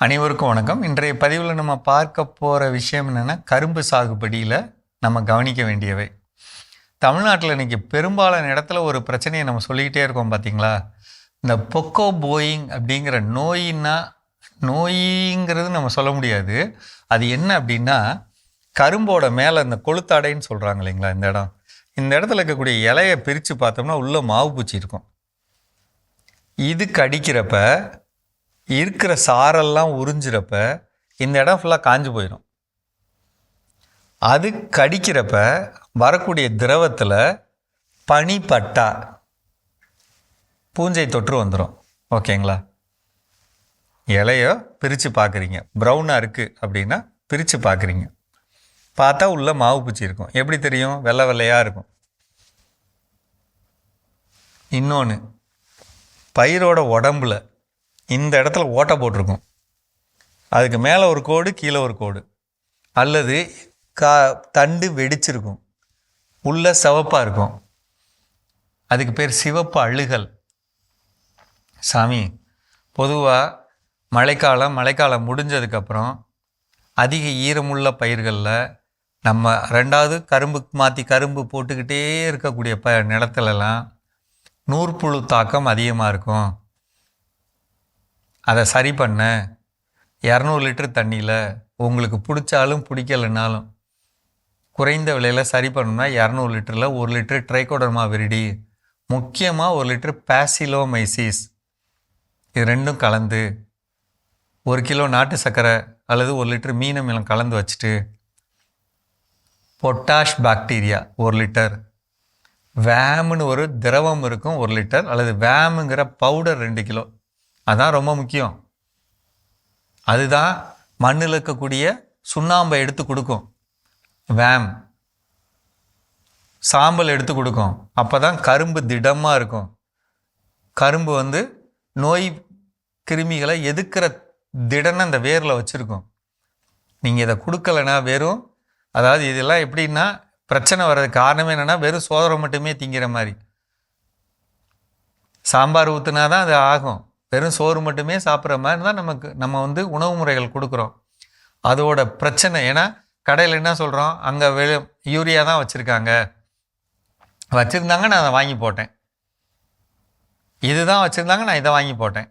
அனைவருக்கும் வணக்கம். இன்றைய பதிவில் நம்ம பார்க்க போகிற விஷயம் என்னென்னா, கரும்பு சாகுபடியில் நம்ம கவனிக்க வேண்டியவை. தமிழ்நாட்டில் இன்றைக்கி பெரும்பாலான இடத்துல ஒரு பிரச்சனையை நம்ம சொல்லிக்கிட்டே இருக்கோம் பார்த்தீங்களா? இந்த பொக்கோ போயிங் அப்படிங்கிற நோய்ங்கிறது நம்ம சொல்ல முடியாது. அது என்ன அப்படின்னா, கரும்போட மேலே இந்த கொளுத்தாடைன்னு சொல்கிறாங்க இல்லைங்களா? இந்த இடத்துல இருக்கக்கூடிய இலையை பிரித்து பார்த்தோம்னா உள்ளே மாவு பூச்சி இருக்கும். இது கடிக்கிறப்ப இருக்கிற சாரெல்லாம் உறிஞ்சிறப்ப இந்த இடம் ஃபுல்லாக காஞ்சு போயிடும். அது கடிக்கிறப்ப வரக்கூடிய திரவத்தில் பனி பட்டா பூஞ்சை தொற்று வந்துடும். ஓகேங்களா? இலையோ பிரித்து பார்க்குறீங்க, ப்ரௌனாக இருக்குது அப்படின்னா பிரித்து பார்க்குறீங்க, பார்த்தா உள்ள மாவு பூச்சி இருக்கும். எப்படி தெரியும்? வெள்ளை வெள்ளையாக இருக்கும். இன்னொன்று, பயிரோட உடம்புல இந்த இடத்துல ஓட்டை போட்டிருக்கும். அதுக்கு மேலே ஒரு கோடு, கீழே ஒரு கோடு, அல்லது தண்டு வெடிச்சிருக்கும், உள்ள சிவப்பாக இருக்கும். அதுக்கு பேர் சிவப்பு அழுகல். சாமி, பொதுவாக மழைக்காலம் முடிஞ்சதுக்கப்புறம் அதிக ஈரமுள்ள பயிர்களில் நம்ம ரெண்டாவது கரும்பு போட்டுக்கிட்டே இருக்கக்கூடிய நிலத்துலலாம் நூற்புழு தாக்கம் அதிகமாக இருக்கும். அதை சரி பண்ண 200 லிட்டர் தண்ணியில் உங்களுக்கு பிடிச்சாலும் பிடிக்கலைன்னாலும் குறைந்த விலையில் சரி பண்ணணும்னா 200 லிட்டரில் 1 லிட்டர் ட்ரைகோடர்மா விரிடி, முக்கியமாக 1 லிட்டர் பாசிலோமைசிஸ், இது ரெண்டும் கலந்து 1 கிலோ நாட்டு சர்க்கரை அல்லது 1 லிட்டர் மீன் அமிலம் கலந்து வச்சுட்டு, பொட்டாஷ் பாக்டீரியா 1 லிட்டர், வேம்னு ஒரு திரவம் இருக்கும் 1 லிட்டர், அல்லது வேமுங்கிற பவுடர் 2 கிலோ. அதுதான் ரொம்ப முக்கியம். அதுதான் மண்ணில் இருக்கக்கூடிய சுண்ணாம்பை எடுத்து கொடுக்கும். வேம் சாம்பல் எடுத்து கொடுக்கும். அப்போ தான் கரும்பு திடமாக இருக்கும். கரும்பு நோய் கிருமிகளை எதிர்க்கிற திடனை அந்த வேரில் வச்சுருக்கும். நீங்கள் இதை கொடுக்கலைன்னா வெறும், அதாவது இதெல்லாம் எப்படின்னா, பிரச்சனை வர்றதுக்கு காரணமே என்னென்னா, வெறும் சோதனை மட்டுமே திங்கிற மாதிரி. சாம்பார் ஊற்றுனா தான் அது ஆகும். வெறும் சோறு மட்டுமே சாப்பிட்ற மாதிரி தான் நம்ம உணவு முறைகள் கொடுக்குறோம். அதோட பிரச்சனை ஏன்னா, கடையில் என்ன சொல்கிறோம், அங்கே யூரியா தான் வச்சுருந்தாங்க நான் அதை வாங்கி போட்டேன், இதுதான் வச்சுருந்தாங்க நான் இதை வாங்கி போட்டேன்.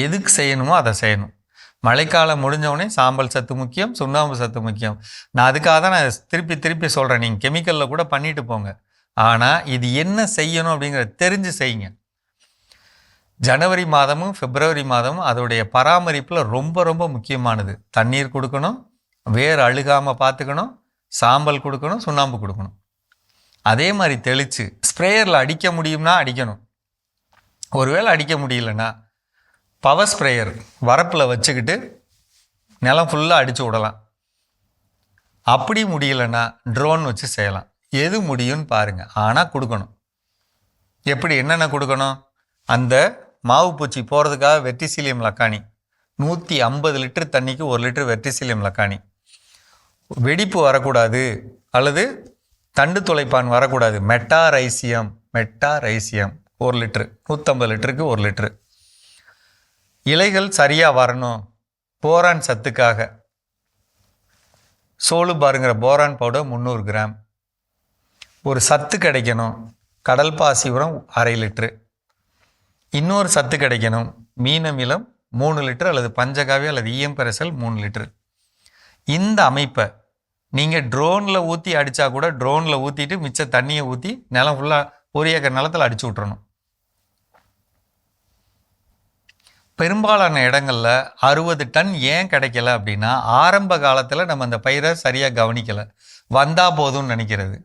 எதுக்கு செய்யணுமோ அதை செய்யணும். மழைக்காலம் முடிஞ்சவுடனே சாம்பல் சத்து முக்கியம், சுண்ணாம்பு சத்து முக்கியம். நான் அதுக்காக தான் நான் திருப்பி சொல்கிறேன். நீங்கள் கெமிக்கலில் கூட பண்ணிட்டு போங்க, ஆனால் இது என்ன செய்யணும் அப்படிங்கிறத தெரிஞ்சு செய்யுங்க. ஜனவரி மாதமும் பிப்ரவரி மாதமும் அதோடைய பராமரிப்பில் ரொம்ப ரொம்ப முக்கியமானது. தண்ணீர் கொடுக்கணும், வேர் அழுகாமல் பார்த்துக்கணும், சாம்பல் கொடுக்கணும், சுண்ணாம்பு கொடுக்கணும். அதே மாதிரி தெளித்து ஸ்ப்ரேயரில் அடிக்க முடியும்னா அடிக்கணும். ஒருவேளை அடிக்க முடியலன்னா பவர் ஸ்ப்ரேயர் வரப்பில் வச்சுக்கிட்டு நிலம் ஃபுல்லாக அடித்து விடலாம். அப்படி முடியலன்னா ட்ரோன் வச்சு செய்யலாம். எது முடியும்னு பாருங்கள். ஆனால் கொடுக்கணும். எப்படி, என்னென்ன கொடுக்கணும்? அந்த மாவு பூச்சி போகிறதுக்காக வெர்டிசிலியம் லக்கானி 150 லிட்டர் தண்ணிக்கு 1 லிட்டர் வெர்டிசிலியம் லக்கானி. வெடிப்பு வரக்கூடாது அல்லது தண்டு துளைப்பான் வரக்கூடாது. மெட்டாரைசியம் 1 லிட்டரு, 150 லிட்டருக்கு 1 லிட்டரு. இலைகள் சரியாக வரணும். போரான் சத்துக்காக சோளு பாருங்கிற போரான் பவுடர் 300 கிராம். ஒரு சத்து கிடைக்கணும், கடல் பாசி உரம் 1/2 லிட்ரு. இன்னொரு சத்து கிடைக்கணும், மீன் அமிலம் 3 லிட்டர் அல்லது பஞ்சகாவி அல்லது ஈயம் கரைசல் 3 லிட்டரு. இந்த அமைப்பை நீங்கள் ட்ரோனில் ஊற்றி அடித்தா கூட ட்ரோனில் ஊற்றிட்டு மிச்ச தண்ணியை ஊற்றி நிலம் ஃபுல்லாக 1 ஏக்கர் நிலத்தில் அடித்து விட்றணும். பெரும்பாலான இடங்களில் 60 டன் ஏன் கிடைக்கல அப்படின்னா, ஆரம்ப காலத்தில் நம்ம அந்த பயிரை சரியாக கவனிக்கலை, வந்தால் போதும்னு நினைக்கிறது.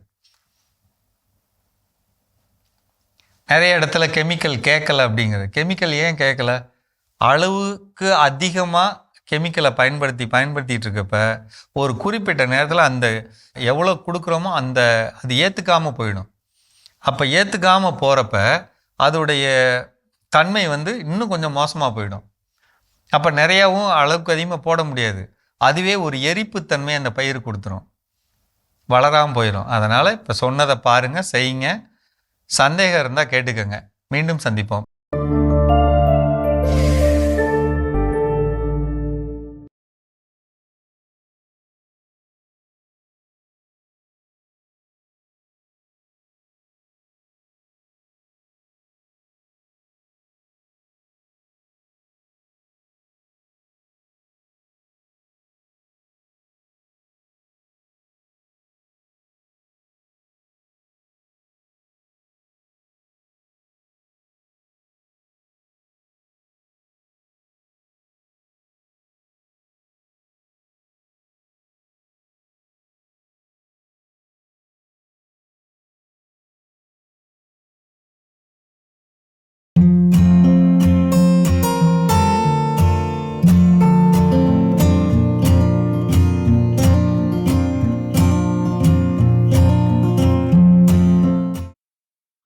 நிறைய இடத்துல கெமிக்கல் கேட்கலை அப்படிங்கிறது. கெமிக்கல் ஏன் கேட்கல? அளவுக்கு அதிகமாக கெமிக்கலை பயன்படுத்திகிட்டு இருக்கப்ப ஒரு குறிப்பிட்ட நேரத்தில் அந்த எவ்வளோ கொடுக்குறோமோ அது ஏற்றுக்காமல் போயிடும். அப்போ ஏற்றுக்காமல் போகிறப்ப அதோடைய தன்மை இன்னும் கொஞ்சம் மோசமாக போயிடும். அப்போ நிறையாவும் அளவுக்கு அதிகமாக போட முடியாது. அதுவே ஒரு எரிப்புத்தன்மை அந்த பயிர் கொடுத்துரும், வளராமல் போயிடும். அதனால் இப்போ சொன்னதை பாருங்கள், செய்யுங்க. சந்தேகம் இருந்தால் கேட்டுக்கங்க. மீண்டும் சந்திப்போம்.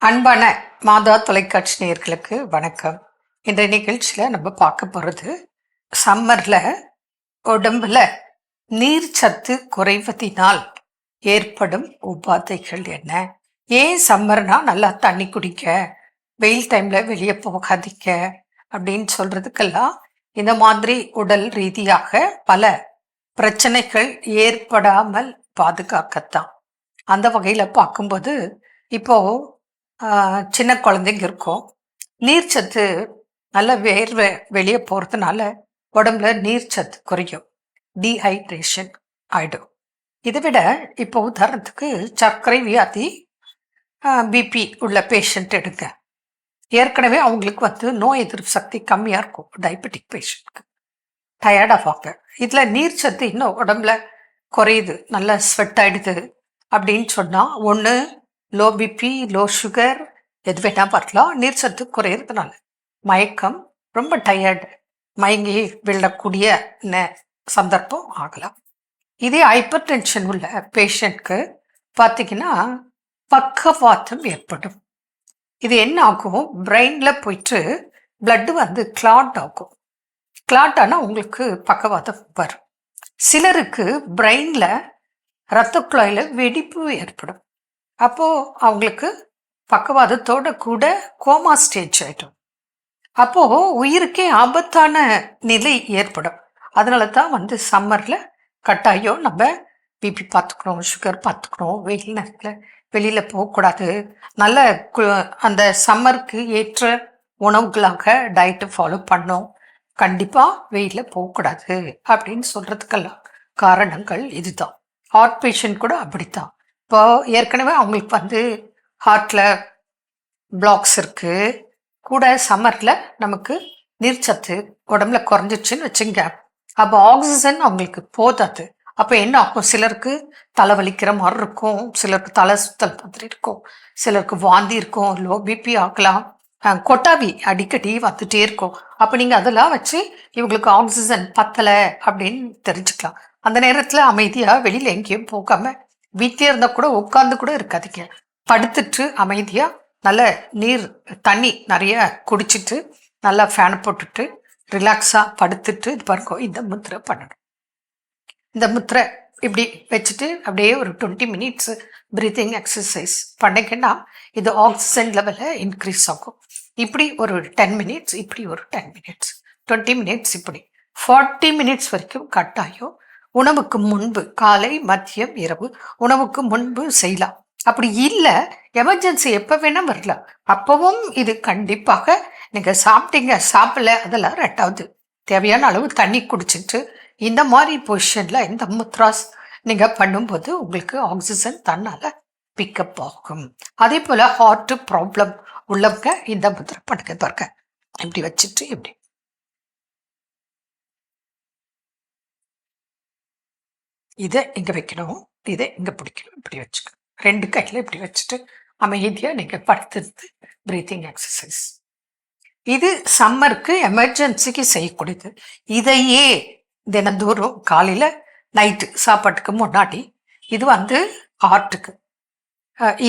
அன்பான மாதா தொலைக்காட்சி நேயர்களுக்கு வணக்கம். இன்றைய நிகழ்ச்சியில் நம்ம பார்க்க போகிறது சம்மரில் உடம்புல நீர் சத்து குறைவதினால் ஏற்படும் உபாதைகள் என்ன, ஏன் சம்மர்னா நல்லா தண்ணி குடிக்க, வெயில் டைமில் வெளியே போகாதீங்க அப்படின்னு சொல்கிறதுக்கெல்லாம் இந்த மாதிரி உடல் ரீதியாக பல பிரச்சனைகள் ஏற்படாமல் பாதுகாக்கத்தான். அந்த வகையில் பார்க்கும்போது இப்போது சின்ன குழந்தைங்க இருக்கும், நீர்ச்சத்து நல்ல வேர்வை வெளியே போகிறதுனால உடம்புல நீர்ச்சத்து குறையும், டீஹைட்ரேஷன் ஆகிடும். இதை விட இப்போ உதாரணத்துக்கு சர்க்கரை வியாதி, பிபி உள்ள பேஷண்ட் எடுங்க. ஏற்கனவே அவங்களுக்கு நோய் எதிர்ப்பு சக்தி கம்மியாக இருக்கும். டயபெட்டிக் பேஷண்ட்க்கு டயர்டாவாங்க. இதில் நீர்ச்சத்து இன்னும் உடம்புல குறையுது, நல்லா ஸ்வெட் ஆகிடுது அப்படின்னு சொன்னால், ஒன்று லோ பிபி, லோ சுகர் எது வேணா வரலாம். நீர் சத்து குறையிறதுனால மயக்கம், ரொம்ப டயர்டு, மயங்கி விழக்கூடிய சந்தர்ப்பம் ஆகலாம். இதே ஹைப்பர் டென்ஷன் உள்ள பேஷண்ட்க்கு பார்த்தீங்கன்னா பக்கவாதம் ஏற்படும். இது என்ன ஆகும், பிரெயினில் போயிட்டு பிளட்டு கிளாட் ஆகும். கிளாட் ஆனால் உங்களுக்கு பக்கவாதம் வரும். சிலருக்கு பிரெயினில் இரத்த குழாயில் வெடிப்பு ஏற்படும். அப்போது அவங்களுக்கு பக்கவாதத்தோட கூட கோமா ஸ்டேஜ் ஆகிடும். அப்போது உயிருக்கே ஆபத்தான நிலை ஏற்படும். அதனால தான் சம்மரில் கட்டாயம் நம்ம பிபி பார்த்துக்கணும், சுகர் பார்த்துக்கணும், வெயில் நேரத்தில் வெளியில் போகக்கூடாது, நல்ல அந்த சம்மருக்கு ஏற்ற உணவுகளாக டயட்டை ஃபாலோ பண்ணோம், கண்டிப்பாக வெயிலில் போகக்கூடாது அப்படின்னு சொல்கிறதுக்கெல்லாம் காரணங்கள் இதுதான். ஹார்ட் பேஷண்ட் கூட அப்படித்தான். இப்போ ஏற்கனவே அவங்களுக்கு ஹார்ட்டில் பிளாக்ஸ் இருக்குது, கூட சம்மரில் நமக்கு நீர்ச்சத்து உடம்புல குறைஞ்சிச்சுன்னு வச்சுங்க, அப்போ ஆக்சிஜன் அவங்களுக்கு போதாது. அப்போ என்ன ஆகும், சிலருக்கு தலைவலிக்கிற மாதிரி இருக்கும், சிலருக்கு தலை சுத்தல் மாதிரி இருக்கும், சிலருக்கு வாந்தி இருக்கும், லோ பிபி ஆகலாம், கொட்டாவி அடிக்கடி வந்துட்டே இருக்கும். அப்போ நீங்கள் அதெல்லாம் வச்சு இவங்களுக்கு ஆக்சிஜன் பத்தலை அப்படின்னு தெரிஞ்சுக்கலாம். அந்த நேரத்தில் அமைதியாக வெளியில் எங்கேயும் போகாமல் வீட்டிலே இருந்தால் கூட உட்காந்து கூட இருக்காதீங்க, படுத்துட்டு அமைதியாக நல்ல தண்ணி நிறைய குடிச்சிட்டு நல்லா ஃபேனை போட்டுட்டு ரிலாக்ஸாக படுத்துட்டு இது பாருங்க, இந்த முத்திரை பண்ணணும். இந்த முத்திரை இப்படி வச்சுட்டு அப்படியே ஒரு 20 minutes ப்ரீத்திங் எக்ஸசைஸ் பண்ணிங்கன்னா இது ஆக்சிஜன் லெவலில் இன்க்ரீஸ் ஆகும். இப்படி ஒரு 10 minutes, இப்படி ஒரு 10 minutes, 20 minutes, இப்படி 40 minutes வரைக்கும் கட்டாயம் உணவுக்கு முன்பு, காலை மதியம் இரவு உணவுக்கு முன்பு செய்யலாம். அப்படி இல்லை எமர்ஜென்சி எப்போ வேணால் வரலாம், அப்பவும் இது கண்டிப்பாக நீங்கள் சாப்பிட்டீங்க சாப்பிடல அதெல்லாம் ரெண்டாவது, தேவையான அளவு தண்ணி குடிச்சிட்டு இந்த மாதிரி பொசிஷனில் இந்த முத்ராஸ் நீங்கள் பண்ணும்போது உங்களுக்கு ஆக்சிஜன் தன்னால் பிக்கப் ஆகும். அதே போல் ஹார்ட் ப்ராப்ளம் உள்ளவங்க இந்த முத்திரை பண்ணுங்க பாருங்க, இப்படி வச்சுட்டு இப்படி இதை இங்கே வைக்கணும், இதை இங்கே பிடிக்கணும், இப்படி வச்சுக்கணும், 2 கையில் இப்படி வச்சுட்டு அமைதியாக நீங்கள் படுத்துறது ப்ரீத்திங் எக்ஸசைஸ். இது சம்மருக்கு எமர்ஜென்சிக்கு செய்யக்கூடியது. இதையே தினந்தோறும் காலையில் நைட்டு சாப்பாட்டுக்கு முன்னாடி இது ஹார்ட்டுக்கு,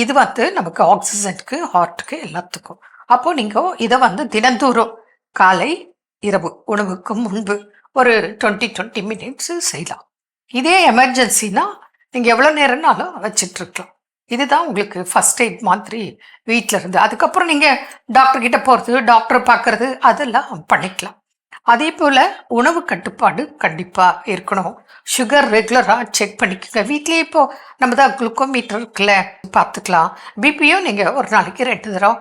இது நமக்கு ஆக்சிஜனுக்கு, ஹார்ட்டுக்கு, எல்லாத்துக்கும். அப்போது நீங்கள் இதை தினந்தோறும் காலை இரவு உணவுக்கு முன்பு ஒரு 20 minutes செய்யலாம். இதே எமர்ஜென்சினா நீங்கள் எவ்வளோ நேரம்னாலும் வச்சிட்ருக்கலாம். இதுதான் உங்களுக்கு ஃபஸ்ட் எய்ட் மாதிரி வீட்டில் இருந்து. அதுக்கப்புறம் நீங்கள் டாக்டர்கிட்ட போகிறது, டாக்டரை பார்க்குறது அதெல்லாம் பண்ணிக்கலாம். அதே போல் உணவு கட்டுப்பாடு கண்டிப்பாக இருக்கணும். சுகர் ரெகுலராக செக் பண்ணிக்கோங்க. வீட்லேயே இப்போது நம்ம தான் குளுக்கோமீட்டர் இருக்குல்ல, பார்த்துக்கலாம். பிபியும் நீங்கள் ஒரு நாளைக்கு 2 தடவை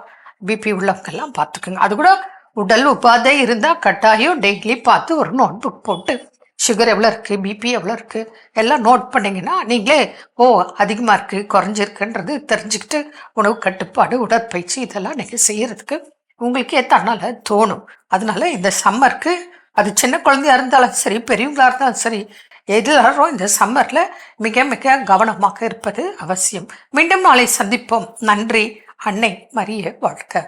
பிபி உள்ளவங்கெல்லாம் பார்த்துக்குங்க. அது கூட உடல் உபாதை இருந்தால் கட்டாயம் டெய்லி பார்த்து ஒரு நோட் புக் போட்டு சுகர் எவ்வளோ இருக்குது, பிபி எவ்வளோ இருக்குது எல்லாம் நோட் பண்ணிங்கன்னா நீங்களே அதிகமாக இருக்குது குறைஞ்சிருக்குன்றது தெரிஞ்சுக்கிட்டு உணவு கட்டுப்பாடு, உடற்பயிற்சி இதெல்லாம் நீங்கள் செய்கிறதுக்கு உங்களுக்கே தன்னால் தோணும். அதனால இந்த சம்மருக்கு அது சின்ன குழந்தையா இருந்தாலும் சரி, பெரியவங்களா இருந்தாலும் சரி, எல்லாரும் இந்த சம்மரில் மிக மிக கவனமாக இருப்பது அவசியம். மீண்டும் நாளை சந்திப்போம். நன்றி. அன்னை மரிய வாழ்க.